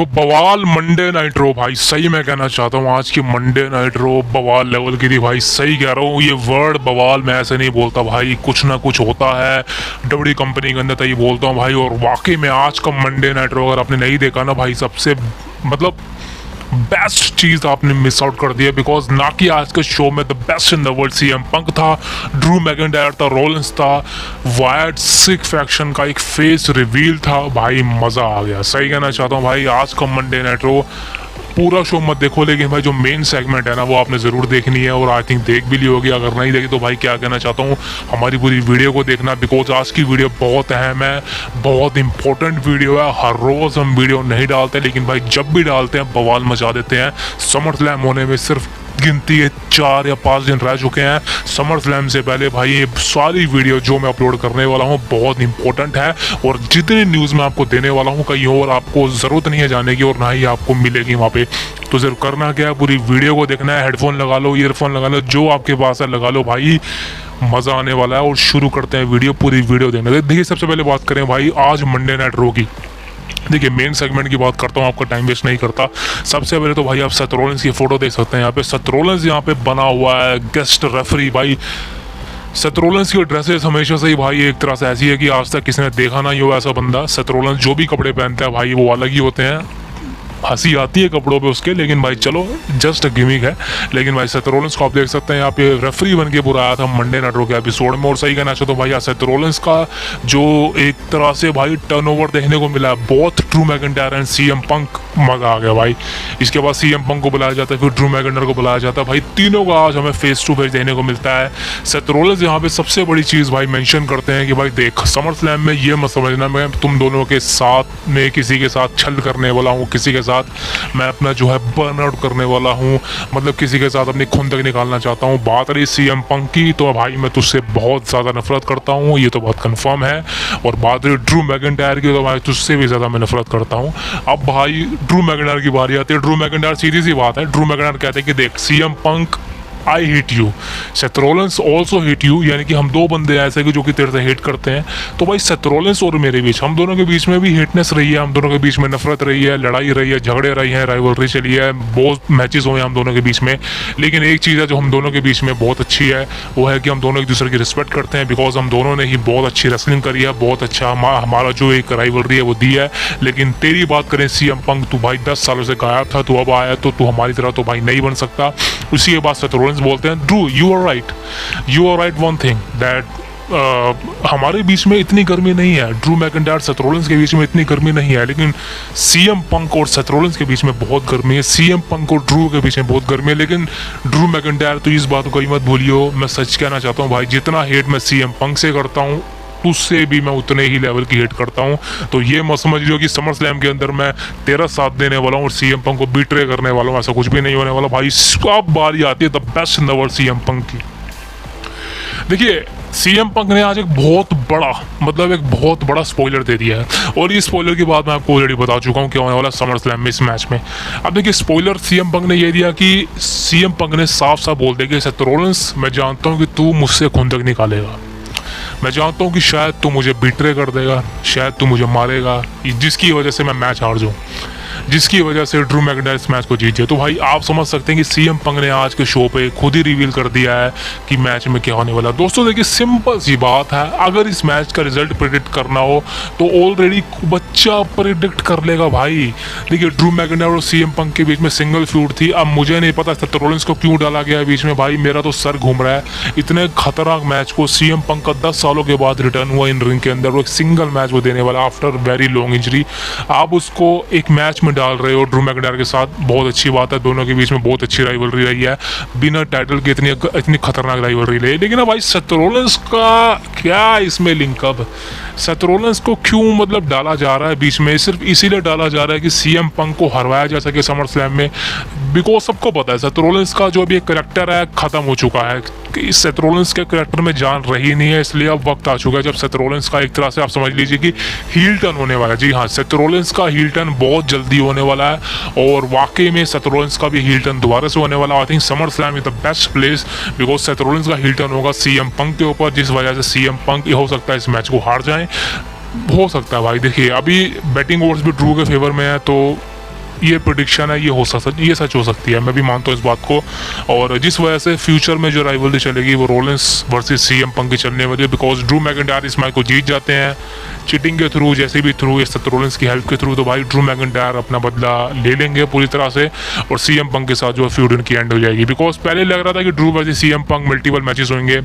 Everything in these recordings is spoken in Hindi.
तो बवाल मंडे नाइट रो भाई, सही मैं कहना चाहता हूँ आज की मंडे नाइट रो बवाल लेवल की थी भाई। सही कह रहा हूँ, ये वर्ड बवाल मैं ऐसे नहीं बोलता भाई, कुछ ना कुछ होता है डबड़ी कंपनी के अंदर, तो ये बोलता हूँ भाई। और वाकई में आज का मंडे नाइट रो अगर आपने नहीं देखा ना भाई, सबसे मतलब बेस्ट चीज आपने मिस आउट कर दिया। बिकॉज ना कि आज के शो में the best in the world CM पंक था, ड्रू मैकिंटायर था, रोलिंस था, वायर्ड सिक फैक्शन का एक फेस रिवील था भाई, मजा आ गया। सही कहना चाहता हूँ भाई, आज का मंडे नाइट रो पूरा शो मत देखो, लेकिन भाई जो मेन सेगमेंट है ना वो आपने ज़रूर देखनी है, और आई थिंक देख भी ली होगी। अगर नहीं देखी तो भाई क्या कहना चाहता हूँ, हमारी पूरी वीडियो को देखना, बिकॉज आज की वीडियो बहुत अहम है, बहुत इंपॉर्टेंट वीडियो है। हर रोज़ हम वीडियो नहीं डालते, लेकिन भाई जब भी डालते हैं बवाल मचा देते हैं। समर स्लैम होने में सिर्फ गिनती है 4 या 5 दिन रह चुके हैं। समर स्लैम से पहले भाई ये सारी वीडियो जो मैं अपलोड करने वाला हूँ बहुत इंपॉर्टेंट है, और जितनी न्यूज़ मैं आपको देने वाला हूँ कहीं और आपको ज़रूरत नहीं है जाने की, और ना ही आपको मिलेगी वहाँ पे। तो ज़रूर करना क्या है, पूरी वीडियो को देखना है, हेडफोन लगा लो, ईयरफोन लगा लो, जो आपके पास है लगा लो भाई, मज़ा आने वाला है। और शुरू करते हैं वीडियो, पूरी वीडियो देखना। देखिए सबसे पहले बात करें भाई आज मंडे नाइट रो की। देखिए मेन सेगमेंट की बात करता हूँ, आपका टाइम वेस्ट नहीं करता। सबसे पहले तो भाई आप सेथ रॉलिंस की फोटो देख सकते हैं यहाँ पे। सेथ रॉलिंस यहाँ पे बना हुआ है गेस्ट रेफरी भाई। सेथ रॉलिंस की ड्रेसेस हमेशा से ही भाई एक तरह से ऐसी है कि आज तक किसी ने देखा ना ही हो ऐसा बंदा। सेथ रॉलिंस जो भी कपड़े पहनता है भाई वो अलग ही होते हैं, हंसी आती है कपड़ों पे उसके, लेकिन भाई चलो जस्ट गिमिक है। लेकिन भाई सेथ रॉलिंस को आप देख सकते हैं यहाँ पे रेफरी बन के पूरा आया था मंडे नाइट रो के एपिसोड में। और सही कहना चाहता हूँ भाई सेथ रॉलिंस का जो एक तरह से भाई टर्नओवर देखने को मिला है, बहुत Drew McIntyre and CM Punk, मजा आ गया भाई। इसके बाद सीएम पंक को बुलाया जाता है, फिर ड्रू मैकिंटायर को बुलाया जाता है भाई, तीनों का आज हमें फेस टू फेस देखने को मिलता है। सेथ रॉलिंस यहाँ पे सबसे बड़ी चीज़ भाई मेंशन करते हैं कि भाई देख समर स्लैम में ये मत समझना मैं तुम दोनों के साथ में किसी के साथ छल करने वाला हूँ, किसी के साथ मैं अपना जो है बर्न आउट करने वाला हूँ, मतलब किसी के साथ अपनी खून तक निकालना चाहता हूँ। बात रही सीएम पंक की, तो भाई मैं तुझसे बहुत ज़्यादा नफरत करता हूँ, ये तो बहुत कंफर्म है। और बात रही ड्रू मैकिंटायर की, तो भाई तुझसे भी ज़्यादा मैं नफरत करता हूँ। अब भाई ड्रू मैकिंटायर की बारी आती है। ड्रू मैकिंटायर सीधी सी बात है, ड्रू मैकिंटायर कहते हैं कि देख CM Punk I hate you, Seth Rollins also hate you, यानी कि हम दो बंदे ऐसे कि जो कि तेरे से हेट करते हैं। तो भाई सेथ रॉलिंस और मेरे बीच, हम दोनों के बीच में भी हेटनेस रही है, हम दोनों के बीच में नफरत रही है, लड़ाई रही है, झगड़े रही हैं, राइवलरी चली है, बहुत मैचेस हुए हैं हम दोनों के बीच में। लेकिन एक चीज़ है जो हम दोनों के बीच में बहुत अच्छी है, वो है कि हम दोनों एक दूसरे की रिस्पेक्ट करते हैं, बिकॉज हम दोनों ने ही बहुत अच्छी रेसलिंग करी है, बहुत अच्छा हमारा जो एक राइवलरी है वो दी है। लेकिन तेरी बात करें सीएम पंक, तू भाई 10 सालों से गायब था, तू अब आया तो तू हमारी तरह तो भाई नहीं बन सकता। उसी के बाद सेथ रॉलिंस बोलते हैं Drew you are right one thing that हमारे बीच में इतनी गर्मी नहीं है, ड्रू मैकिंटायर सेथ रॉलिंस के बीच में इतनी गर्मी नहीं है, लेकिन सीएम पंक और सेथ रॉलिंस के बीच में बहुत गर्मी है, सीएम पंक और ड्रू के बीच में बहुत गर्मी है। लेकिन ड्रू मैकिंटायर तो इस बात को कहीं मत भूलियो, मैं सच कहना चाहता हूँ भाई, जितना हेट मैं सीएम पंक से करता हूँ उससे भी मैं उतने ही लेवल की हेट करता हूँ। तो ये मत समझ लियो कि समर स्लैम के अंदर मैं तेरा साथ देने वाला हूँ और सीएम पंक को बीट्रे करने वाला हूँ, ऐसा कुछ भी नहीं होने वाला भाई। अब बारी आती है the best in the world CM पंक की। देखिए सीएम पंक ने आज एक बहुत बड़ा स्पॉइलर दे दिया है, और इस स्पॉइलर की बात मैं आपको ऑलरेडी बता चुका हूँ क्या होने वाला समर स्लैम में इस मैच में। अब देखिए स्पॉइलर सीएम पंक ने ये दिया कि सीएम पंक ने साफ साफ बोल दिया कि सेथ रॉलिंस मैं जानता हूँ कि तू मुझसे खून तक निकालेगा, मैं जानता हूँ कि शायद तू मुझे बीट्रे कर देगा, शायद तू मुझे मारेगा, जिसकी वजह से मैं मैच हार जाऊँ, जिसकी वजह से ड्रू मैकिंटायर इस मैच को जीत जाए। तो भाई आप समझ सकते हैं कि सीएम पंक ने आज के शो पे खुद ही रिवील कर दिया है कि मैच में क्या होने वाला। दोस्तों देखिए सिंपल सी बात है, अगर इस मैच का रिजल्ट प्रेडिक्ट करना हो तो ऑलरेडी बच्चा प्रेडिक्ट कर लेगा भाई। देखिए ड्रू मैकिंटायर और सीएम पंक के बीच में सिंगल फ्यूड थी, अब मुझे नहीं पता सेथ रॉलिंस को क्यों डाला गया बीच में भाई, मेरा तो सर घूम रहा है। इतने खतरनाक मैच को सीएम पंक का 10 सालों के बाद रिटर्न हुआ इन रिंग के अंदर, वो एक सिंगल मैच वो देने वाला आफ्टर वेरी लॉन्ग इंजरी, आप उसको एक मैच में डाल रहे हो ड्रू मैकिंटायर के साथ, बहुत अच्छी बात है। दोनों के बीच में बहुत अच्छी राइवलरी रही है, बिना टाइटल के इतनी खतरनाक राइवलरी रही है। लेकिन अब भाई सेथ रॉलिंस का क्या इसमें लिंकअप, सेथ रॉलिंस को क्यों मतलब डाला जा रहा है बीच में, सिर्फ इसीलिए डाला जा रहा है कि सीएम पंक को हरवाया जा सके समर स्लैम में। बिकॉज सबको पता है सेथ रॉलिंस का जो भी एक करेक्टर है खत्म हो चुका है, कि सेथ रॉलिंस के करेक्टर में जान रही नहीं है, इसलिए अब वक्त आ चुका है जब सेथ रॉलिंस का एक तरह से आप समझ लीजिए कि हील टर्न होने वाला है। जी हाँ, सेथ रॉलिंस का हील टर्न बहुत जल्दी होने वाला है, और वाकई में सेथ रॉलिंस का भी हील टर्न दोबारा से होने वाला है। I think summer slam is the best place, because Seth Rollins का हील टर्न होगा सीएम पंक के ऊपर, जिस वजह से सीएम पंक हो सकता है इस मैच को हार जाए, हो सकता है भाई। देखिए अभी बैटिंग ओवर्स भी ड्रू के फेवर में है, तो ये प्रेडिक्शन है, ये सच हो सकती है, मैं भी मानता हूँ इस बात को। और जिस वजह से फ्यूचर में जो राइवलरी चलेगी वो रोलेंस वर्सेस सीएम पंक की चलने वाली है, बिकॉज ड्रू मैकिंटायर इस मैच को जीत जाते हैं चीटिंग के थ्रू, जैसे भी थ्रू, इस रोलेंस की हेल्प के थ्रू। तो भाई ड्रू मैकिंटायर अपना बदला ले लेंगे पूरी तरह से और सीएम पंक के साथ जो फ्यूड उनकी एंड हो जाएगी। बिकॉज पहले लग रहा था कि Drew versus CM Punk multiple matches होंगे,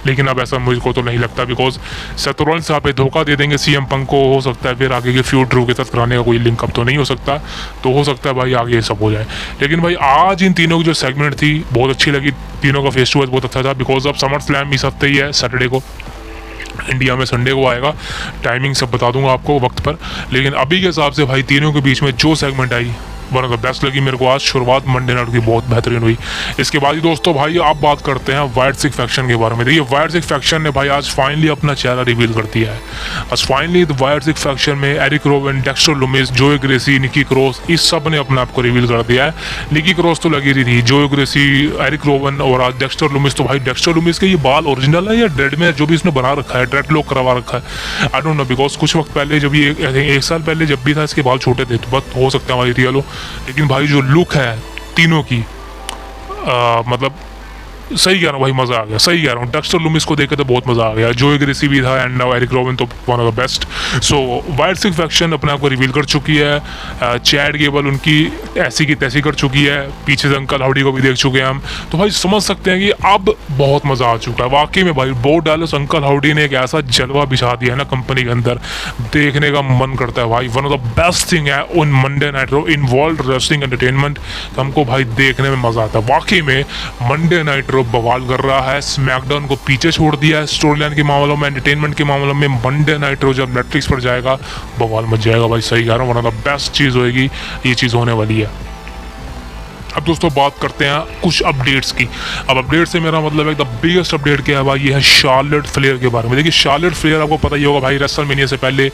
लेकिन अब ऐसा मुझको तो नहीं लगता, बिकॉज सेथ रोलेंस यहाँ पे धोखा दे देंगे सीएम पंक को। हो सकता है फिर आगे के फ्यूड ड्रू के साथ कराने का कोई लिंक अप तो नहीं हो सकता, तो हो सकता है भाई आगे ये सब हो जाए। लेकिन भाई आज इन तीनों की जो सेगमेंट थी बहुत अच्छी लगी, तीनों का फेस टू फेस बहुत अच्छा था। बिकॉज अब समर स्लैम इस हफ्ते ही है, सैटरडे को इंडिया में, संडे को आएगा, टाइमिंग सब बता दूंगा आपको वक्त पर। लेकिन अभी के हिसाब से भाई तीनों के बीच में जो segment I one of the best लगी मेरे को। आज शुरुआत मंडे नाइट की बहुत बेहतरीन हुई। इसके बाद ही दोस्तों भाई आप बात करते हैं वाइट सिक फैक्शन के बारे में। देखिए वाइट सिक फैक्शन ने भाई आज फाइनली अपना चेहरा रिवील कर दिया है। आज फाइनली वाइट सिक फैक्शन में एरिक रोवन, डेक्स्टर लुमिस, जोए ग्रेसी, निकी क्रॉस, इस सब ने अपने आप को रिवील कर दिया है। निकी क्रॉस तो लगी रही थी, जोए ग्रेसी, एरिक रोवन और आज डेक्स्टर लुमिस। तो भाई डेक्स्टर लुमिस के ये बाल ओरिजिनल है या ड्रेड में जो भी इसने बना रखा है, ड्रेड लॉक करवा रखा है, आई डोंट नो। बिकॉज कुछ वक्त पहले जब ये एक साल पहले जब भी था इसके बाल छोटे थे, तो बस हो सकता है हमारी रियल हो। लेकिन भाई जो लुक है तीनों की, मतलब सही कह रहा हूँ भाई, मज़ा आ गया, सही कह रहा हूँ। डेक्स्टर लुमिस को देख के तो बहुत मज़ा आ गया, जोए ग्रेसी भी था एंड नाउ एरिक रोवन तो one of the best. So Wyatt Sicks faction अपने आप को रिवील कर चुकी है। चैड गेबल उनकी ऐसी की तैसी कर चुकी है, पीछे से अंकल हाउडी को भी देख चुके हैं हम। तो भाई समझ सकते हैं कि अब बहुत मज़ा आ चुका है वाकई में। भाई बो डालस अंकल हाउडी ने एक ऐसा जलवा बिछा दिया है ना कंपनी के अंदर, देखने का मन करता है भाई। One of the best thing है उन Monday Night Raw in World Wrestling Entertainment, हमको भाई देखने में मज़ा आता है वाकई में। मंडे नाइट बवाल कर रहा है, स्मैकडाउन को पीछे छोड़ दिया है स्टोरी लाइन के मामलों में, एंटरटेनमेंट के मामलों में। मंडे नाइट रो जब नेटफ्लिक्स पर जाएगा बवाल मच जाएगा भाई, सही कह रहा हूँ। वन ऑफ द बेस्ट चीज़ होएगी, ये चीज़ होने वाली है। अब दोस्तों बात करते हैं कुछ अपडेट्स की। अब अपडेट से मेरा मतलब है द बिगेस्ट अपडेट क्या है भाई, ये है शार्लेट फ्लेयर के बारे में। देखिए शार्लेट फ्लेयर आपको पता ही होगा भाई, रेसलमेनिया से पहले,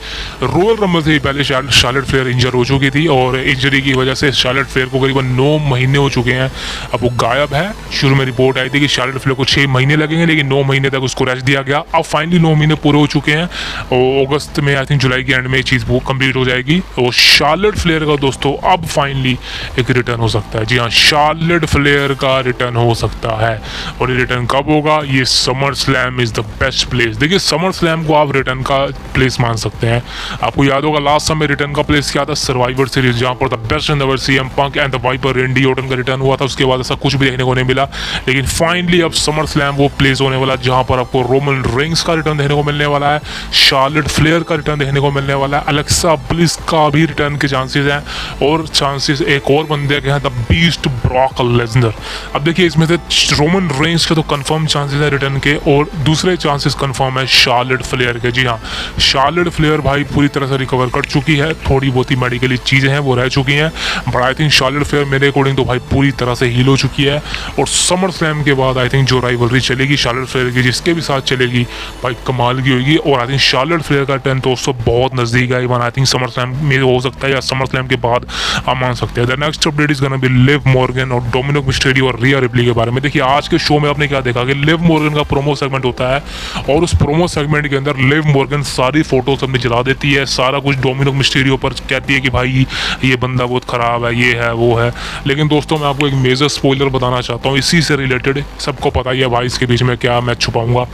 रॉयल रंबल से पहले शार्लेट फ्लेयर इंजर हो चुकी थी और इंजरी की वजह से शार्लेट फ्लेयर को करीबन 9 महीने हो चुके हैं। अब वो गायब है। शुरू में रिपोर्ट आई थी कि शार्लेट फ्लेयर को 6 महीने लगेंगे, लेकिन 9 महीने तक उसको रेस्ट दिया गया। अब फाइनली 9 महीने पूरे हो चुके हैं और अगस्त में, आई थिंक जुलाई के एंड में ये चीज़ वो कंप्लीट हो जाएगी। और शार्लेट फ्लेयर का दोस्तों अब फाइनली एक रिटर्न हो सकता है। जी हाँ, शार्लेट फ्लेयर का रिटर्न हो सकता है। और ये रिटर्न कब होगा? ये summer slam is the best place. देखिए समर स्लैम को आप रिटर्न का प्लेस मान सकते हैं। आपको याद होगा लास्ट समय रिटर्न का प्लेस क्या था? सर्वाइवर सीरीज, जहां पर the best in the world CM Punk and the Viper Randy Orton का रिटर्न हुआ था। उसके बाद ऐसा कुछ भी देखने को नहीं मिला। लेकिन फाइनली अब समर स्लैम वो प्लेस होने वाला है जहां पर आपको रोमन रेंग्स का रिटर्न देखने को मिलने वाला है, शार्लेट फ्लेयर का रिटर्न देखने को मिलने वाला है, अलेक्सा ब्लिस का भी रिटर्न के चांसेस हैं और चांसेस एक और बंदे के हैं, द बीस्ट ब्रॉक लेसनर। अब देखिए इसमें से रोमन रेंज के तो कंफर्म चांसेस है रिटर्न के और दूसरे चांसेस कंफर्म है शार्लेट फ्लेयर के। जी हाँ, शार्लेट फ्लेयर भाई पूरी तरह से रिकवर कर चुकी है, थोड़ी बहुत ही मेडिकली चीज़ें हैं वो रह चुकी हैं, but I think Charlotte Flair मेरे अकॉर्डिंग तो भाई पूरी तरह से हील हो चुकी है। और समर स्लैम के बाद आई थिंक जो राइवलरी चलेगी शार्लेट फ्लेयर की, जिसके भी साथ चलेगी भाई कमाल की होगी। और आई थिंक शार्लेट फ्लेयर का रिटर्न दोस्तों बहुत नज़दीक है। Even I think summer slam में हो सकता है या समर स्लैम के बाद आप मान सकते हैं। The next update is gonna be Liv Morgan और डोमिनिक मिस्टेरियो और रिया रिप्ली के बारे में। देखिए आज के शो में आपने क्या देखा कि लिव मॉर्गन का प्रोमो सेगमेंट होता है और उस प्रोमो सेगमेंट के अंदर लिव मॉर्गन सारी फोटोज अपनी जला देती है, सारा कुछ डोमिनिक मिस्टेरियो पर कहती है कि भाई ये बंदा बहुत खराब है, ये है वो है। लेकिन दोस्तों मैं आपको एक मेजर स्पॉइलर बताना चाहता हूँ इसी से रिलेटेड, सबको पता ही है भाई इसके बीच में क्या मैं छुपाऊंगा।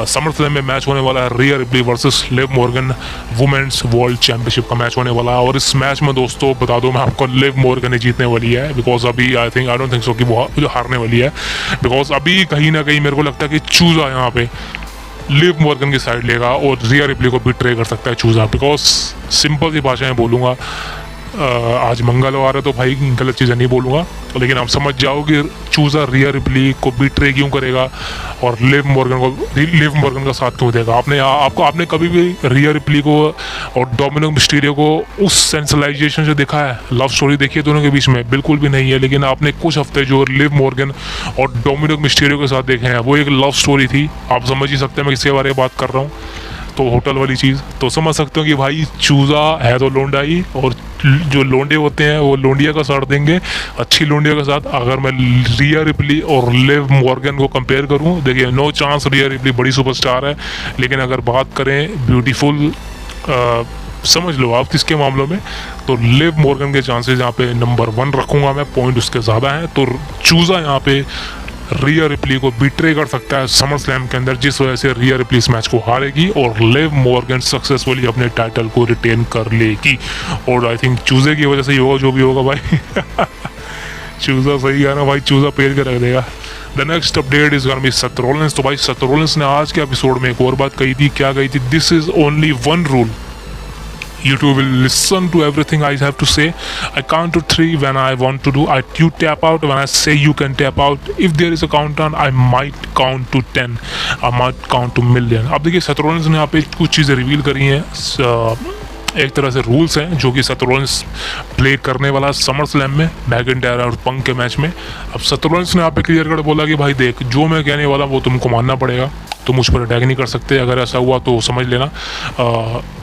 समर स्लैम में मैच होने वाला है Rhea Ripley versus Liv Morgan women's world championship का मैच होने वाला है। और इस मैच में दोस्तों बता दूं मैं आपको लिव मॉर्गन ही जीतने वाली है, बिकॉज अभी आई डोंट थिंक सो कि वो जो हारने वाली है, बिकॉज अभी कहीं ना कहीं मेरे को लगता है कि चूजा यहाँ पे लिव मॉर्गन की साइड लेगा और रिया रिप्ली को बिट्रे कर सकता है चूजा। बिकॉज सिंपल सी भाषा में बोलूँगा, आज मंगलवार है तो भाई गलत चीज़ें नहीं बोलूँगा, लेकिन आप समझ जाओ कि चूज़ा रिया रिप्ली को बिट्रे क्यों करेगा और लिव मॉर्गन का साथ क्यों देगा। आपने कभी भी रिया रिप्ली को और डोमिनिक मिस्टीरियो को उस सेंसलाइजेशन से देखा है? लव स्टोरी देखी है दोनों के बीच में? बिल्कुल भी नहीं है। लेकिन आपने कुछ हफ्ते जो लिव मॉर्गन और डोमिनिक मिस्टीरियो के साथ देखे हैं वो एक लव स्टोरी थी। आप समझ ही सकते हैं मैं किसके बारे में बात कर रहा हूँ, तो होटल वाली चीज़। तो समझ सकते हो कि भाई चूज़ा है तो लोंडा ही, और जो लोंडे होते हैं वो लोंडिया का साथ देंगे, अच्छी लोंडिया के साथ। अगर मैं रिया रिप्ली और लिव मॉर्गन को कंपेयर करूं, देखिए नो चांस, रिया रिप्ली बड़ी सुपरस्टार है, लेकिन अगर बात करें ब्यूटीफुल समझ लो आप किसके मामलों में। तो लिव मॉर्गन के चांसेस यहाँ पे नंबर 1 रखूँगा मैं, पॉइंट उसके ज़्यादा हैं। तो चूज़ा यहाँ पे रिया रिप्ली को बिट्रे कर सकता है समर स्लैम के अंदर, जिस वजह से रिया रिप्ली इस मैच को हारेगी और लिव मॉर्गन सक्सेसफुली अपने टाइटल को रिटेन कर लेगी। और आई थिंक चूज़े की वजह से ही होगा जो भी होगा भाई। चूज़ा सही है ना भाई, चूज़ा पेल के रख देगा। The next update is gonna be Seth Rollins. तो भाई सेथ रॉलिंस ने आज के एपिसोड में एक और बात कही थी। क्या कही थी? This is only one rule, you two will listen to everything I have to say. I count to 3 when I want to do. You tap out when I say you can tap out. If there is a countdown, I might count to 10. I might count to million. अब देखिए सेथ रॉलिंस ने यहाँ पे कुछ चीज़ें रिवील करी हैं। एक तरह से रूल्स हैं जो कि सेथ रॉलिंस प्ले करने वाला समर स्लैम में मैकिंटायर और पंक के मैच में। अब सेथ रॉलिंस ने यहाँ पे क्लियर कट बोला कि भाई देख, जो मैं कहने वाला वो तुमको मानना पड़ेगा, तुम मुझ पर अटैक नहीं कर सकते। अगर ऐसा हुआ तो समझ लेना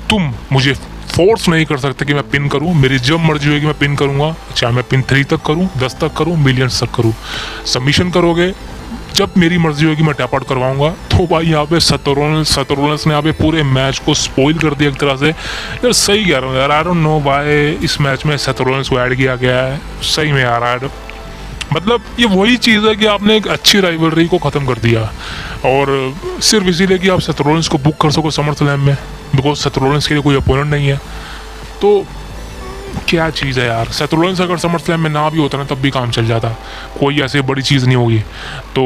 तुम मुझे फोर्स नहीं कर सकते कि मैं पिन करूं। मेरी जब मर्जी होगी मैं पिन करूंगा, चाहे मैं पिन 3 तक करूं, 10 तक करूं, मिलियंस तक करूं। सबमिशन करोगे जब मेरी मर्जी होगी मैं टैप आउट करवाऊंगा। तो भाई यहाँ पे सेथ रॉलिंस ने यहाँ पे पूरे मैच को स्पॉइल कर दिया एक तरह से। यार सही कह रहा हूँ यार, आई डोंट नो व्हाई इस मैच में सेथ रॉलिंस को ऐड किया गया है। सही में यार, मतलब ये वही चीज़ है कि आपने एक अच्छी राइवलरी को ख़त्म कर दिया और सिर्फ इसीलिए कि आप सेथ रॉलिंस को बुक कर सको समर स्लैम में, बिकॉज सेथ रॉलिंस के लिए कोई अपोनेंट नहीं है। तो क्या चीज़ है यार, सेथ रॉलिंस अगर समर स्लैम में ना भी होता ना तब भी काम चल जाता, कोई ऐसी बड़ी चीज़ नहीं होगी। तो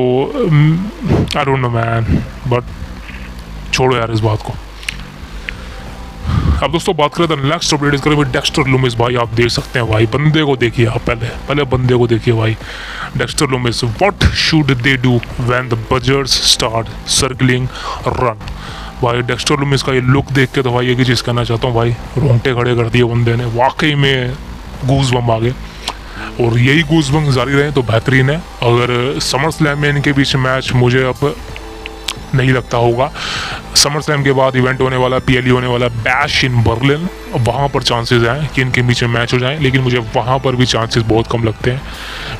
I don't know man, but छोड़ो यार इस बात को। अब दोस्तों बात करें तो नेक्स्ट अपडेट इस करें डेक्स्टर लूमिस। भाई आप देख सकते हैं भाई, बंदे को देखिए आप, पहले बंदे को देखिए भाई। Dexter Lumix, what should they do when the buzzers start circling run. भाई डेक्स्टर लूमिस का ये लुक देख के तो भाई एक ही चीज़ कहना चाहता हूँ भाई, रोंगटे खड़े कर दिए बंदे ने, वाकई में गूज बम आ गए। और यही गूज बम जारी रहे तो बेहतरीन है। अगर समर स्लैम में इनके बीच मैच मुझे अब नहीं लगता होगा। समर स्लैम के बाद इवेंट होने वाला, PLE होने वाला बैश इन बर्लिन, वहाँ पर चांसेस हैं कि इनके बीच में मैच हो जाए, लेकिन मुझे वहाँ पर भी चांसेस बहुत कम लगते हैं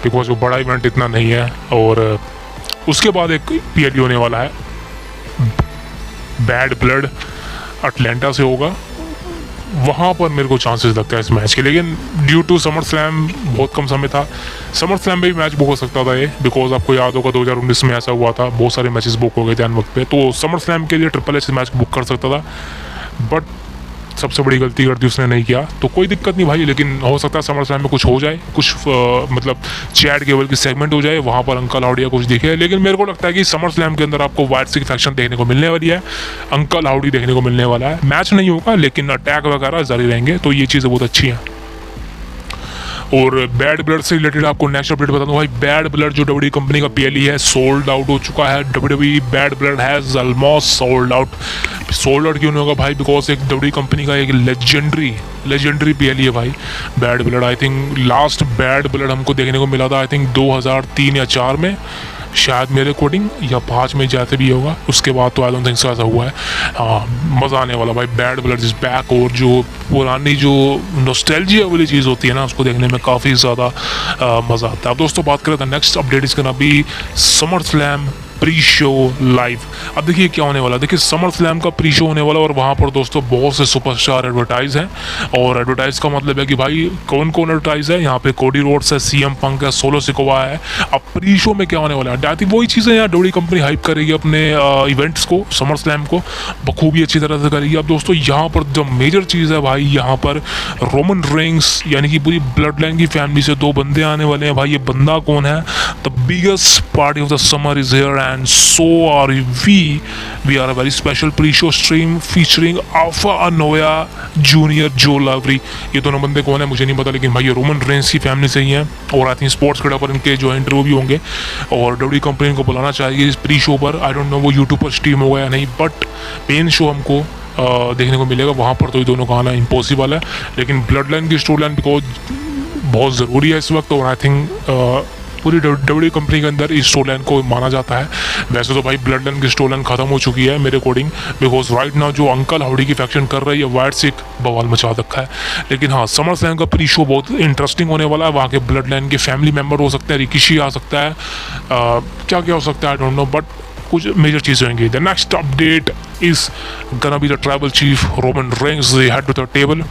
बिकॉज वो बड़ा इवेंट इतना नहीं है। और उसके बाद एक PLE होने वाला है, बैड ब्लड अटलांटा से होगा, वहाँ पर मेरे को चांसेस लगता है इस मैच के। लेकिन ड्यू टू समर स्लैम बहुत कम समय था, समर स्लैम में भी मैच बुक हो सकता था ये, बिकॉज आपको याद होगा 2019 में ऐसा हुआ था, बहुत सारे मैचेस बुक हो गए थे अन वक्त पे। तो समर स्लैम के लिए ट्रिपल एच मैच बुक कर सकता था, बट सबसे बड़ी गलती कर दी उसने, नहीं किया। तो कोई दिक्कत नहीं भाई, लेकिन हो सकता है समर स्लैम में कुछ हो जाए, कुछ मतलब चैट केवल की सेगमेंट हो जाए, वहाँ पर अंकल हाउडी कुछ दिखे। लेकिन मेरे को लगता है कि समर स्लैम के अंदर आपको वाइट सिक फैक्शन देखने को मिलने वाली है, अंकल हाउडी देखने को मिलने वाला है। मैच नहीं होगा लेकिन अटैक वगैरह जारी रहेंगे, तो ये चीज़ें बहुत अच्छी हैं। और बैड ब्लड से रिलेटेड आपको नेक्स्ट अपडेट बता दूं भाई, बैड ब्लड जो WWE कंपनी का PLE है सोल्ड आउट हो चुका है। WWE bad blood has almost sold out. Sold out क्यों नहीं होगा भाई, बिकॉज एक WWE कंपनी का एक लेजेंडरी PLE है भाई bad blood. I think last bad blood हमको देखने को मिला था आई थिंक 2003 या 4 में शायद मेरे अकॉर्डिंग, या 5 में जैसे भी होगा। उसके बाद तो आई डोंट थिंक ऐसा हुआ है। मज़ा आने वाला भाई, बैड ब्लड इज बैक। और जो पुरानी जो नॉस्टैल्जिया वाली चीज़ होती है ना, उसको देखने में काफ़ी ज़्यादा मज़ा आता है। अब दोस्तों बात करें तो next update is gonna be summer slam pre show live. अब देखिए क्या होने वाला, देखिए समर स्लैम का प्री शो होने वाला और वहाँ पर दोस्तों बहुत से सुपरस्टार एडवर्टाइज हैं। और एडवर्टाइज का मतलब है कि भाई कौन कौन एडवर्टाइज है, यहाँ पे कोडी रोड्स है, CM पंक है, सोलो सिकोवा है। अब प्री शो में क्या होने वाला है, आई थिंक वही चीज़ें यहाँ WWE कंपनी हाइप करेगी अपने इवेंट्स को, समर स्लैम को बखूबी अच्छी तरह से करेगी। अब दोस्तों यहाँ पर जो मेजर चीज़ है भाई, यहाँ पर रोमन रेंस यानी कि पूरी ब्लड लाइन की फैमिली से 2 बंदे आने वाले हैं भाई। ये बंदा कौन है, the biggest party of the summer is here and so are we. We are a very special pre-show stream featuring Alpha Anoa'i Junior Joe Lowry. ये दोनों बंदे कौन है मुझे नहीं पता, लेकिन भाई ये रोमन रेंस की फैमिली से ही हैं। और आई थिंक स्पोर्ट्स कड़ा पर इनके जो इंटरव्यू भी होंगे और WWE कंपनी को बुलाना चाहिए इस प्री शो पर। आई डोंट नो वो यूट्यूब पर स्ट्रीम होगा या नहीं, बट पेन शो हमको देखने को मिलेगा वहाँ पर। तो ये दोनों का आना इम्पॉसिबल है, लेकिन ब्लड लाइन की स्टोरी लाइन बिकॉज बहुत ज़रूरी है इस वक्त। और आई थिंक पूरी WWE कंपनी के अंदर इस स्टोरी लाइन को माना जाता है। वैसे तो भाई ब्लड लाइन की स्टोरी लाइन खत्म हो चुकी है मेरे अकॉर्डिंग, बिकॉज राइट नाउ जो अंकल हाउडी की फैक्शन कर रही है वाइट सिक बवाल मचा रखा है। लेकिन हाँ, समर स्लैम का प्री शो बहुत इंटरेस्टिंग होने वाला है। वहाँ के ब्लड लाइन के फैमिली मेम्बर हो सकते हैं, रिकिशी आ सकता है, क्या क्या हो सकता है आई डोंट नो, बट कुछ मेजर चीज़ें होंगी। The next update is gonna be the tribal chief Roman Reigns. They head to the table.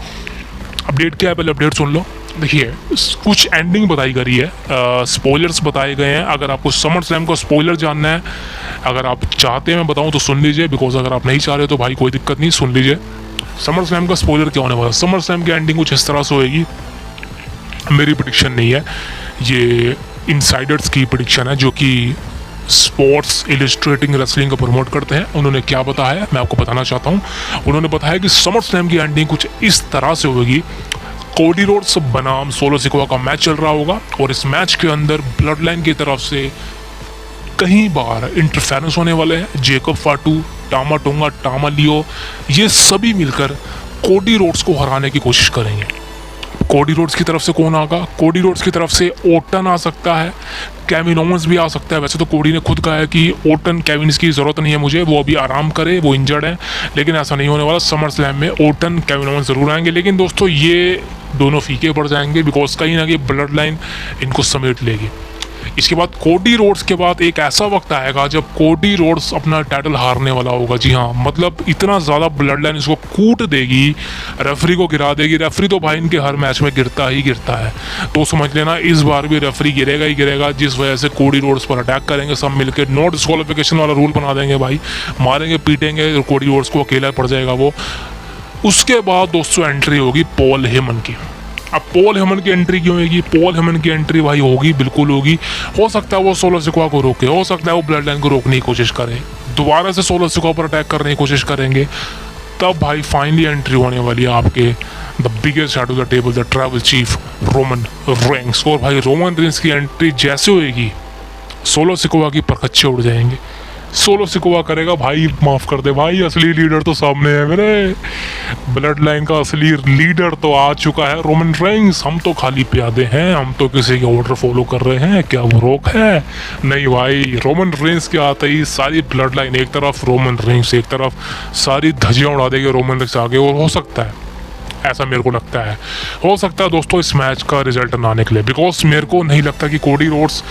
Update क्या है, पहले अपडेट सुन लो। देखिए कुछ एंडिंग बताई गई है, स्पॉयलर्स बताए गए हैं। अगर आपको समर स्लैम का स्पॉयलर जानना है, अगर आप चाहते हैं मैं बताऊं तो सुन लीजिए, बिकॉज अगर आप नहीं चाह रहे तो भाई कोई दिक्कत नहीं, सुन लीजिए। समर स्लैम का स्पॉयलर क्या होने वाला है? समर स्लैम की एंडिंग कुछ इस तरह से होएगी, मेरी प्रेडिक्शन नहीं है, ये इनसाइडर्स की प्रेडिक्शन है जो कि स्पोर्ट्स इलिस्ट्रेटिंग रेसलिंग को प्रमोट करते हैं। उन्होंने क्या बताया मैं आपको बताना चाहता हूँ। उन्होंने बताया कि समर स्लैम की एंडिंग कुछ इस तरह से होगी, कोडी रोड्स बनाम सोलो सिकोआ का मैच चल रहा होगा और इस मैच के अंदर ब्लड लाइन की तरफ से कई बार इंटरफेरेंस होने वाले हैं। जेकब फाटू, टामा टोंगा, टामा लियो, ये सभी मिलकर कोडी रोड्स को हराने की कोशिश करेंगे। कोडी रोड्स की तरफ से कौन आएगा? कोडी रोड्स की तरफ से ओटन आ सकता है, केविन ओवेंस भी आ सकता है। वैसे तो कोडी ने खुद कहा है कि ओटन केविन की ज़रूरत नहीं है मुझे, वो अभी आराम करे, वो इंजर्ड है, लेकिन ऐसा नहीं होने वाला। समर स्लैम में ओटन केविन ओवेंस ज़रूर आएंगे, लेकिन दोस्तों ये दोनों फीके पड़ जाएंगे, बिकॉज कहीं ना कहीं ब्लड लाइन इनको समेट लेगी। इसके बाद कोडी रोड्स के बाद एक ऐसा वक्त आएगा जब कोडी रोड्स अपना टाइटल हारने वाला होगा। जी हाँ, मतलब इतना ज़्यादा ब्लड लाइन इसको कूट देगी, रेफरी को गिरा देगी। रेफरी तो भाई इनके हर मैच में गिरता ही गिरता है, तो समझ लेना इस बार भी रेफरी गिरेगा ही गिरेगा, जिस वजह से कोडी रोड्स पर अटैक करेंगे सब मिलकर। नो डिस्क्वालिफिकेशन वाला रूल बना देंगे भाई, मारेंगे पीटेंगे और कोडी रोड्स को अकेला पड़ जाएगा वो। उसके बाद दोस्तों एंट्री होगी पॉल हेमन की। अब पॉल हेमन की एंट्री क्यों होगी? पॉल हेमन की एंट्री भाई होगी, बिल्कुल होगी। हो सकता है वो सोलो सिकोआ को रोके, हो सकता है वो ब्लड लाइन को रोकने की कोशिश करे, दोबारा से सोलो सिकोआ पर अटैक करने की कोशिश करेंगे, तब भाई फाइनली एंट्री होने वाली है आपके the biggest head of the table, the tribal chief Roman Reigns. और भाई रोमन रेंग्स की एंट्री जैसे होएगी, सोलो सिकोआ की परखच्चे उड़ जाएंगे। सोलो सिकोआ करेगा भाई, माफ़ कर दे भाई, असली लीडर तो सामने है मेरे, ब्लड लाइन का असली लीडर तो आ चुका है रोमन रेंग्स। हम तो खाली प्यादे हैं, हम तो किसी के ऑर्डर फॉलो कर रहे हैं, क्या वो रोक है? नहीं भाई, रोमन रेंग्स के आते ही सारी ब्लड लाइन एक तरफ, रोमन रेंग्स एक तरफ, सारी धज्जियाँ उड़ा देगी रोमन रेंग्स आगे। और हो सकता है, ऐसा मेरे को लगता है, हो सकता है दोस्तों इस मैच का रिजल्ट ना निकले, बिकॉज मेरे को नहीं लगता कि कोडी रोड्स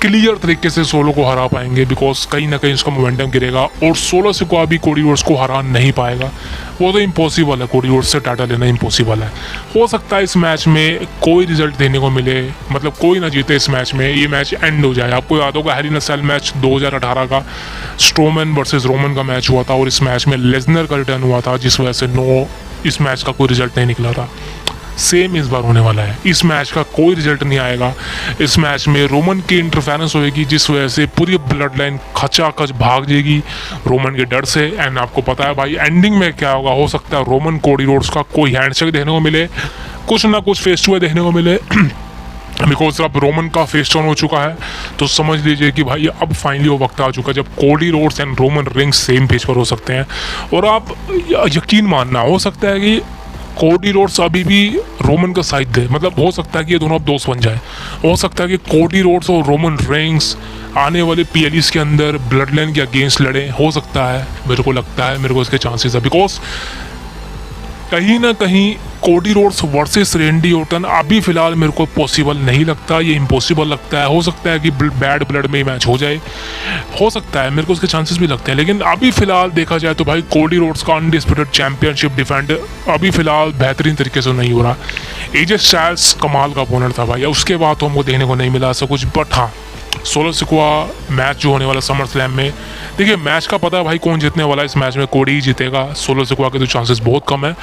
क्लियर तरीके से सोलो को हरा पाएंगे, बिकॉज कहीं ना कहीं उसका मोमेंटम गिरेगा और सोलो सिकोआ भी कोडी रोड्स को हरा नहीं पाएगा। वो तो इम्पॉसिबल है, कोडी रोड्स से टाइटल लेना इम्पॉसिबल है। हो सकता है इस मैच में कोई रिजल्ट देने को मिले, मतलब कोई ना जीते इस मैच में, ये मैच एंड हो जाए। आपको याद होगा हेल इन अ सेल मैच 2018 का स्ट्रोमैन वर्सेस रोमन का मैच हुआ था और इस मैच में लेसनर का रिटर्न हुआ था, जिस वजह से इस मैच का कोई रिजल्ट नहीं निकला था। सेम इस बार होने वाला है, इस मैच का कोई रिजल्ट नहीं आएगा। इस मैच में रोमन की इंटरफेरेंस होएगी, जिस वजह से पूरी ब्लड लाइन खचाखच भाग जाएगी रोमन के डर से। एंड आपको पता है भाई एंडिंग में क्या होगा, हो सकता है रोमन कोडी रोड्स का कोई हैंडशेक देखने को मिले, कुछ ना कुछ फेस टू देखने को मिले, बिकॉज अब रोमन का फेस टर्न हो चुका है। तो समझ लीजिए कि भाई अब फाइनली वो वक्त आ चुका है जब Cody Rhodes and Roman Reigns same page पर हो सकते हैं। और आप यकीन मानना, हो सकता है कि कोडी रोड्स अभी भी रोमन का साइड दे, मतलब हो सकता है कि ये दोनों अब दोस्त बन जाए। हो सकता है कि कोडी रोड्स और रोमन रेंग्स आने वाले PLEs के अंदर ब्लड लाइन के अगेंस्ट लड़े, हो सकता है, मेरे को लगता है, मेरे को इसके चांसेस है, बिकॉज कहीं ना कहीं कोडी रोड्स वर्सेस रेंडी ओर्टन अभी फिलहाल मेरे को पॉसिबल नहीं लगता, ये इम्पॉसिबल लगता है। हो सकता है कि बैड ब्लड में ही मैच हो जाए, हो सकता है, मेरे को उसके चांसेस भी लगते हैं, लेकिन अभी फिलहाल देखा जाए तो भाई कोडी रोड्स का अनडिस्प्यूटेड चैंपियनशिप डिफेंड अभी फिलहाल बेहतरीन तरीके से नहीं हो रहा। एजे स्टाइल्स कमाल का अपोनेंट था भाई, उसके बाद तो हमको देखने को नहीं मिला ऐसा कुछ। बट हाँ, सोलो सिकोआ मैच जो होने वाला समर स्लैम में, देखिए मैच का पता है भाई कौन जीतने वाला है। इस मैच में कोडी ही जीतेगा, सोलो सिकोआ के तो चांसेस बहुत कम है।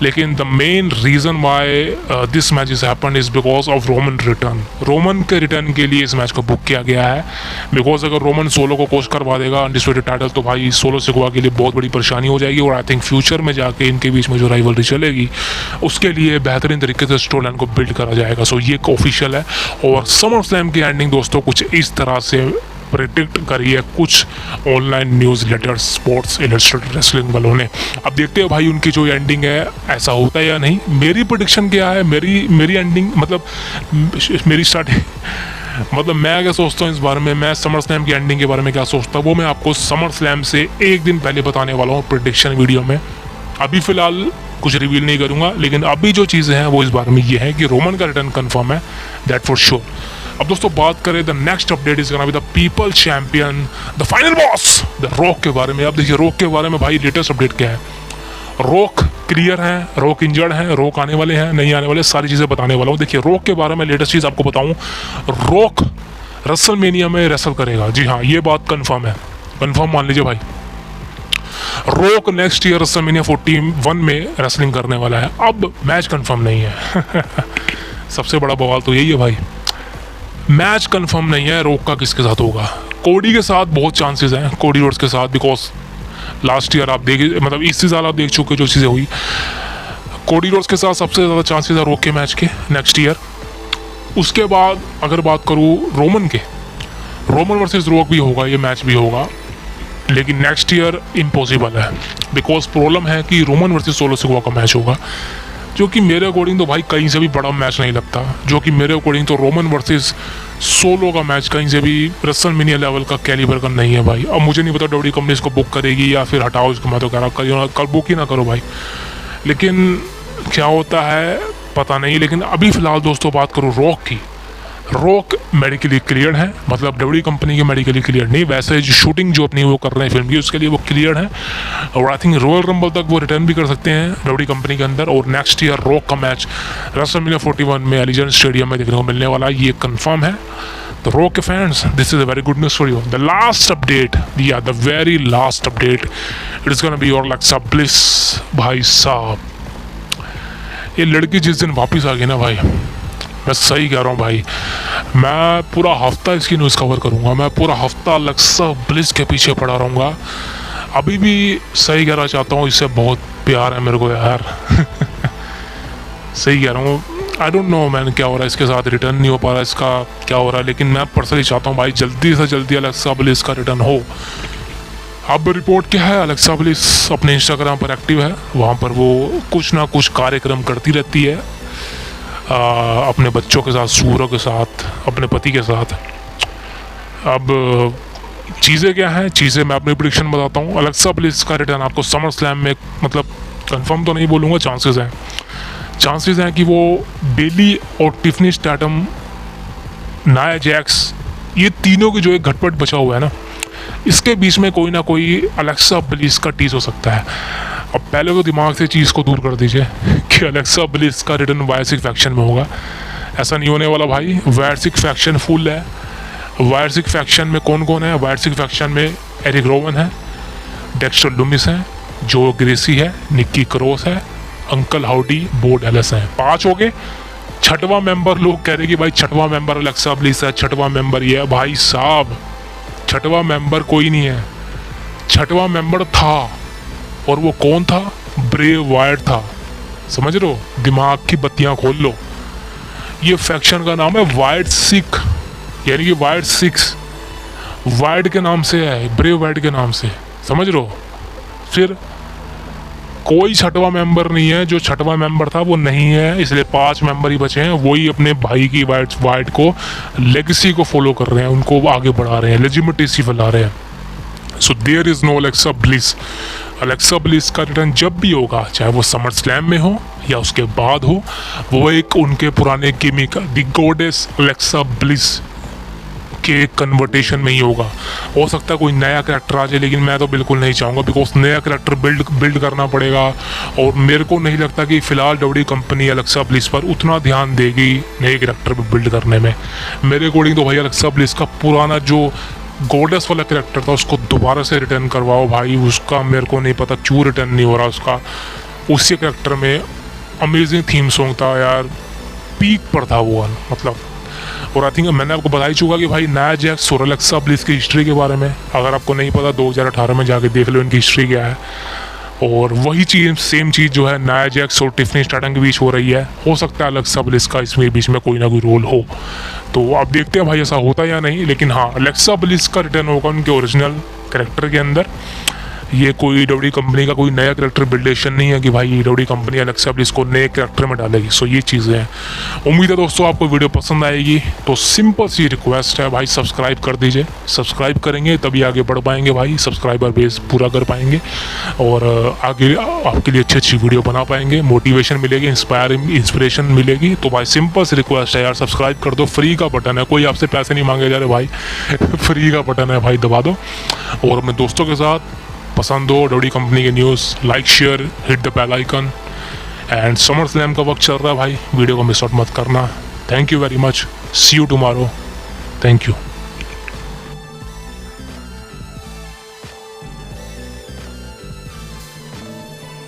लेकिन the main reason why this match is happen is because of Roman return. Roman के रिटर्न के लिए इस मैच को बुक किया गया है, बिकॉज अगर रोमन सोलो को कोच करवा देगा अनडिस्प्यूटेड टाइटल, तो भाई सोलो सिकोआ के लिए बहुत बड़ी परेशानी हो जाएगी। और आई थिंक फ्यूचर में जाके इनके बीच में जो राइवलरी चलेगी उसके लिए बेहतरीन तरीके से स्टोरी लाइन को बिल्ड करा जाएगा। सो ये ऑफिशियल है। और समर स्लैम की एंडिंग दोस्तों कुछ इस तरह से प्रेडिक्ट करी है कुछ online news letters, sports illustrated wrestling वालों ने। अब देखते हैं भाई उनकी जो एंडिंग है ऐसा होता है या नहीं। मेरी प्रेडिक्शन क्या है, मेरी एंडिंग मतलब मेरी स्टार्टिंग मतलब मैं क्या सोचता हूँ इस बारे में, मैं समर स्लैम की एंडिंग के बारे में क्या सोचता हूँ वो मैं आपको समर स्लैम से एक दिन पहले बताने वाला हूँ प्रेडिक्शन वीडियो में। अभी फ़िलहाल कुछ रिवील नहीं करूँगा, लेकिन अभी जो चीज़ें हैं वो इस बारे में ये है कि रोमन का रिटर्न कन्फर्म है, दैट फॉर श्योर। अब दोस्तों बात करें the next update is gonna be the people champion the final boss the rock के बारे में। अब देखिए रॉक के बारे में भाई लेटेस्ट अपडेट क्या है। रॉक क्लियर है, रॉक इंजर्ड है, रॉक आने वाले हैं नहीं आने वाले, सारी चीज़ें बताने वाला हूँ। देखिए रॉक के बारे में लेटेस्ट चीज़ आपको बताऊँ, रॉक रेसलमेनिया में रेसल करेगा। जी हाँ, ये बात कंफर्म है, कंफर्म मान लीजिए भाई। रॉक नेक्स्ट ईयर रेसलमेनिया 41 में रेसलिंग करने वाला है। अब मैच कंफर्म नहीं है सबसे बड़ा बवाल तो यही है भाई, मैच कंफर्म नहीं है रॉक का किसके साथ होगा। कोडी के साथ बहुत चांसेस हैं, कोडी रोड्स के साथ, बिकॉज लास्ट ईयर आप देख, मतलब इसी साल आप देख चुके जो चीज़ें हुई। कोडी रोड्स के साथ सबसे ज़्यादा चांसेस है रॉक के मैच के नेक्स्ट ईयर। उसके बाद अगर बात करूँ रोमन के, रोमन वर्सेस रॉक भी होगा, ये मैच भी होगा, लेकिन नेक्स्ट ईयर इम्पॉसिबल है। बिकॉज प्रॉब्लम है कि रोमन वर्सेस सोलो सिकोआ का मैच होगा, जो कि मेरे अकॉर्डिंग तो भाई कहीं से भी बड़ा मैच नहीं लगता। जो कि मेरे अकॉर्डिंग तो रोमन वर्सेस सोलो का मैच कहीं से भी रेसलमेनिया लेवल का कैलिबर का नहीं है भाई। अब मुझे नहीं पता डब्ल्यूडब्ल्यूई कंपनी इसको बुक करेगी या फिर हटाओ इसको, मैं तो कह रहा कल बुक ही ना करो भाई, लेकिन क्या होता है पता नहीं। लेकिन अभी फ़िलहाल दोस्तों बात करूँ रॉक की, रॉक मेडिकली क्लियर है, मतलब डब्ल्यूडब्ल्यूई कंपनी के मेडिकली क्लियर नहीं, वैसे जो शूटिंग जो अपनी वो कर रहे हैं फिल्म की उसके लिए वो क्लियर है। और आई थिंक रॉयल रंबल तक वो रिटर्न भी कर सकते हैं डब्ल्यूडब्ल्यूई कंपनी के अंदर। और नेक्स्ट ईयर रॉक का मैच रेसलमेनिया 41 में एलिजेंट स्टेडियम में देखने को मिलने वाला है, ये कंफर्म है। तो रॉक के fans, this is a very good news for you. The last update, या the very last update, it is gonna be your Alexa Bliss. भाई साहब ये लड़की जिस दिन वापस आ गई ना भाई, मैं सही कह रहा हूँ भाई, मैं पूरा हफ्ता इसकी न्यूज़ कवर करूँगा, मैं पूरा हफ्ता अलेक्सा ब्लिस के पीछे पड़ा रहूँगा। अभी भी सही कहना चाहता हूँ, इससे बहुत प्यार है मेरे को यार सही कह रहा हूँ। आई डोंट नो मैन क्या हो रहा है इसके साथ, रिटर्न नहीं हो पा रहा इसका, क्या हो रहा है, लेकिन मैं पर्सनली चाहता हूँ भाई जल्दी से जल्दी अलेक्सा ब्लिस का रिटर्न हो। अब रिपोर्ट क्या है, अलेक्सा ब्लिस अपने इंस्टाग्राम पर एक्टिव है, वहाँ पर वो कुछ ना कुछ कार्यक्रम करती रहती है अपने बच्चों के साथ, सूरों के साथ, अपने पति के साथ। अब चीज़ें क्या हैं, चीज़ें मैं अपनी प्रेडिक्शन बताता हूँ। अलेक्सा ब्लिस का रिटर्न आपको समर स्लैम में, मतलब कंफर्म तो नहीं बोलूँगा, चांसेस हैं कि वो बेली और टिफनी स्टैटम, नाया जैक्स, ये तीनों की जो एक घटपट बचा हुआ है ना, इसके बीच में कोई ना कोई अलेक्सा ब्लिस का टीज हो सकता है। अब पहले तो दिमाग से चीज़ को दूर कर दीजिए कि अलेक्सा ब्लिस का रिटर्न वायर 6 फैक्शन में होगा, ऐसा नहीं होने वाला भाई। वायर 6 फैक्शन फुल है। वायर 6 फैक्शन में कौन कौन है, वायर 6 फैक्शन में एरिक रोवन है, डेक्स्टर लुमिस है, जो ग्रेसी है, निक्की क्रॉस है, अंकल हाउडी, बो डैलस है, 5 हो गए। छठवां मेंबर लोग कह रहे कि भाई छठवां मेंबर अलेक्सा ब्लिस है, छठवां मेंबर ये है। भाई साहब छठवां मेंबर कोई नहीं है, छठवां मेंबर था, और वो कौन था, ब्रे वायर्ड था, समझ रहे हो, दिमाग की बत्तियां खोल लो। ये फैक्शन का नाम है वायर्ड 6, यानी कि वायर्ड 6 वायर्ड के नाम से है, ब्रे वायर्ड के नाम से, समझ रहे हो। फिर कोई छठवां मेंबर नहीं है, जो छठवां मेंबर था वो नहीं है, इसलिए 5 मेंबर ही बचे हैं। वही अपने भाई की वाइट को लेगेसी को फॉलो कर रहे हैं, उनको आगे बढ़ा रहे हैं, लेजिटिमेसी फैला रहे हैं। So there is no Alexa Bliss. Alexa Bliss का रिटर्न जब भी होगा, चाहे वो समर स्लैम में हो या उसके बाद हो, वो एक उनके पुराने gimmick the goddess Alexa bliss के कन्वर्टेशन में ही होगा। हो सकता है कोई नया कैरेक्टर आ जाए, लेकिन मैं तो बिल्कुल नहीं चाहूँगा, बिकॉज नया कैरेक्टर बिल्ड करना पड़ेगा, और मेरे को नहीं लगता कि फ़िलहाल डब्ल्यूडब्ल्यूई कंपनी अलेक्सा ब्लिस पर उतना ध्यान देगी नए कैरेक्टर पर बिल्ड करने में। मेरे अकॉर्डिंग तो भाई अलेक्सा ब्लिस का पुराना जो गॉडेस वाला कैरेक्टर था उसको दोबारा से रिटर्न करवाओ भाई। उसका मेरे को नहीं पता क्यों रिटर्न नहीं हो रहा उसका। उसी कैरेक्टर में अमेजिंग थीम सॉन्ग था यार, पीक पर था वो, मतलब। और आई थिंक मैंने आपको बता ही चुका कि भाई नाया जैक्स और अलेक्सा ब्लिस की हिस्ट्री के बारे में, अगर आपको नहीं पता 2018 में जाके देख लो इनकी हिस्ट्री क्या है। और वही चीज़, सेम चीज़ जो है नाया जैक्स और टिफनी स्टैटन के बीच हो रही है। हो सकता है अलेक्सा ब्लिस का इसमें बीच में कोई ना कोई रोल हो, तो आप देखते हैं भाई ऐसा होता है या नहीं। लेकिन हाँ, अलेक्सा ब्लिस का रिटर्न होगा उनके ओरिजिनल कैरेक्टर के अंदर, ये कोई डब्ल्यू कंपनी का कोई नया कैरेक्टर बिल्डेशन नहीं है कि भाई डब्ल्यू कंपनी अलग से अब इसको नए कैरेक्टर में डालेगी। सो ये चीज़ें हैं। उम्मीद है दोस्तों आपको वीडियो पसंद आएगी। तो सिंपल सी रिक्वेस्ट है भाई, सब्सक्राइब कर दीजिए। सब्सक्राइब करेंगे तभी आगे बढ़ पाएंगे भाई, सब्सक्राइबर बेस पूरा कर पाएंगे और आगे आपके लिए अच्छी अच्छी वीडियो बना पाएंगे, मोटिवेशन मिलेगी, इंस्पिरेशन मिलेगी। तो भाई सिंपल सी रिक्वेस्ट है यार, सब्सक्राइब कर दो। फ्री का बटन है, कोई आपसे पैसे नहीं मांगे जा रहे भाई फ्री का बटन है भाई, दबा दो। और अपने दोस्तों के साथ पसंद हो डब्ल्यू कंपनी के news, like share, hit the bell icon. And SummerSlam का वक्त चल रहा है भाई, वीडियो को मिस आउट मत करना। Thank you very much, see you tomorrow, thank you.